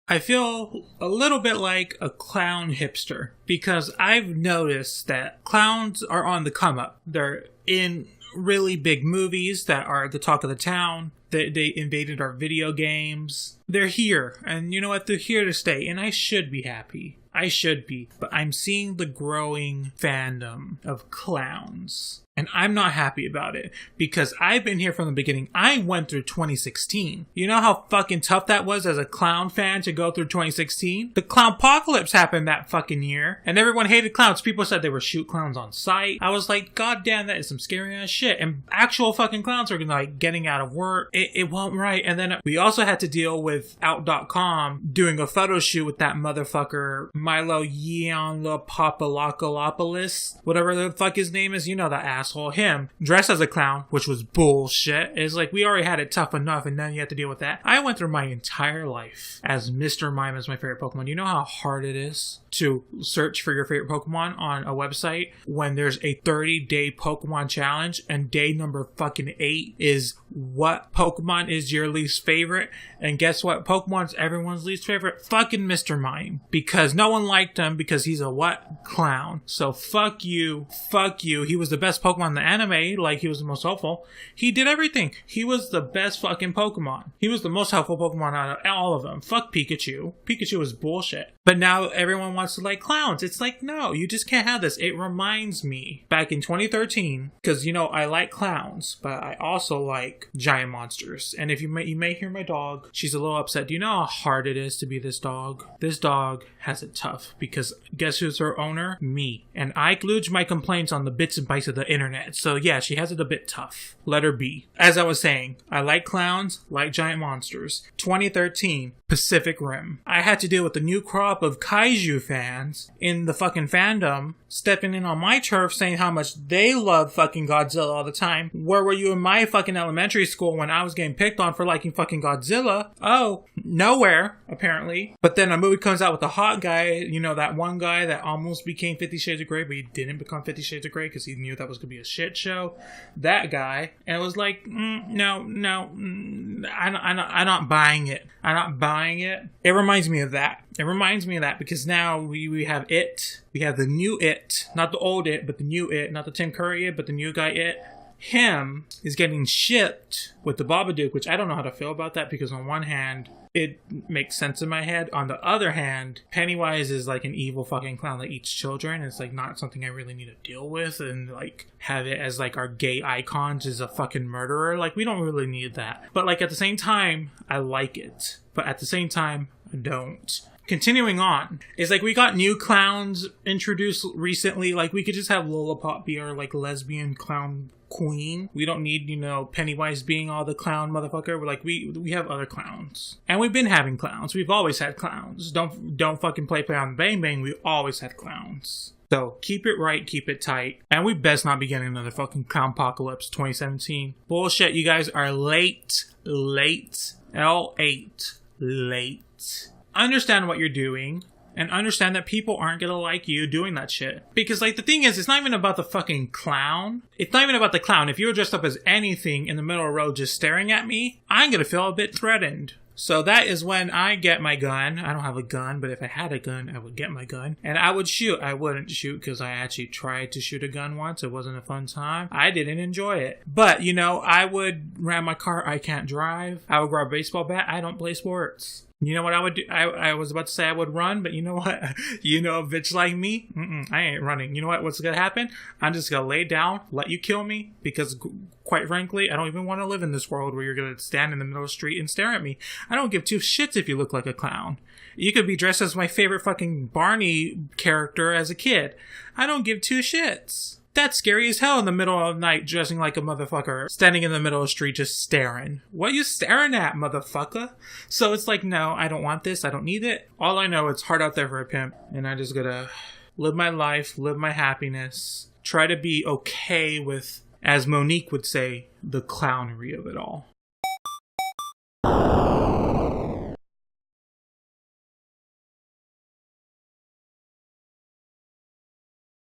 I feel a little bit like a clown hipster because I've noticed that clowns are on the come up. They're in really big movies that are the talk of the town. They invaded our video games. They're here, and you know what? They're here to stay, and I should be happy. I should be, but I'm seeing the growing fandom of clowns. And I'm not happy about it because I've been here from the beginning. I went through 2016. You know how fucking tough that was as a clown fan to go through 2016? The clownpocalypse happened that fucking year and everyone hated clowns. People said they were shoot clowns on sight. I was like, God damn, that is some scary ass shit. And actual fucking clowns are like getting out of work. It wasn't right. And then we also had to deal with Out.com doing a photo shoot with that motherfucker Milo Yiannopoulos, whatever the fuck his name is. You know that asshole. Him dressed as a clown, which was bullshit. It's like we already had it tough enough and then you have to deal with that. I went through my entire life as Mr. Mime as my favorite Pokemon. You know how hard it is to search for your favorite Pokemon on a website when there's a 30-day Pokemon challenge and day number fucking 8 is what Pokemon is your least favorite? And guess what? Pokemon's everyone's least favorite? Fucking Mr. Mime. Because no one liked him because he's a what? Clown. So fuck you. Fuck you. He was the best Pokemon in the anime. Like, he was the most helpful. He did everything. He was the best fucking Pokemon. He was the most helpful Pokemon out of all of them. Fuck Pikachu. Pikachu was bullshit. But now everyone wants to like clowns. It's like, no, you just can't have this. It reminds me back in 2013, because, you know, I like clowns, but I also like giant monsters. And if you may hear my dog, she's a little upset. Do you know how hard it is to be this dog? This dog has it tough because guess who's her owner? Me. And I kludge my complaints on the bits and bytes of the internet. So yeah, she has it a bit tough. Let her be. As I was saying, I like clowns, like giant monsters. 2013, Pacific Rim. I had to deal with the new crop of kaiju fans in the fucking fandom stepping in on my turf saying how much they love fucking Godzilla all the time. Where were you in my fucking elementary school when I was getting picked on for liking fucking Godzilla? Oh, nowhere, apparently. But then a movie comes out with a hot guy, you know, that one guy that almost became 50 Shades of Grey, but he didn't become 50 Shades of Grey because he knew that was going to be a shit show. That guy. And it was like, I'm not buying it. I'm not buying it. It reminds me of that. It reminds me of that because now we have It. We have the new It. Not the old It, but the new It. Not the Tim Curry It, but the new guy It. Him is getting shipped with the Babadook, which I don't know how to feel about that because on one hand, it makes sense in my head. On the other hand, Pennywise is like an evil fucking clown that eats children. It's like not something I really need to deal with and like have it as like our gay icons is a fucking murderer. Like we don't really need that. But like at the same time, I like it. But at the same time, I don't. Continuing on, is like we got new clowns introduced recently. Like we could just have Lillipop be our like lesbian clown queen. We don't need, you know, Pennywise being all the clown motherfucker. We're like we have other clowns, and we've been having clowns. We've always had clowns. Don't fucking play on Bang Bang. We always had clowns. So keep it right, keep it tight, and we best not be getting another fucking clownpocalypse 2017. Bullshit, you guys are late, L8, late. Understand what you're doing and understand that people aren't gonna like you doing that shit. Because like the thing is, it's not even about the fucking clown. It's not even about the clown. If you're dressed up as anything in the middle of the road just staring at me, I'm gonna feel a bit threatened. So that is when I get my gun. I don't have a gun, but if I had a gun, I would get my gun. And I would shoot. I wouldn't shoot because I actually tried to shoot a gun once. It wasn't a fun time. I didn't enjoy it. But, you know, I would ram my car. I can't drive. I would grab a baseball bat. I don't play sports. You know what I would do? I was about to say I would run, but you know what? You know, a bitch like me, I ain't running. You know what? What's going to happen? I'm just going to lay down, let you kill me, because quite frankly, I don't even want to live in this world where you're going to stand in the middle of the street and stare at me. I don't give two shits if you look like a clown. You could be dressed as my favorite fucking Barney character as a kid. I don't give two shits. That's scary as hell in the middle of the night, dressing like a motherfucker, standing in the middle of the street just staring. What are you staring at, motherfucker? So it's like, no, I don't want this. I don't need it. All I know, it's hard out there for a pimp. And I just gotta live my life, live my happiness, try to be okay with, as Monique would say, the clownery of it all.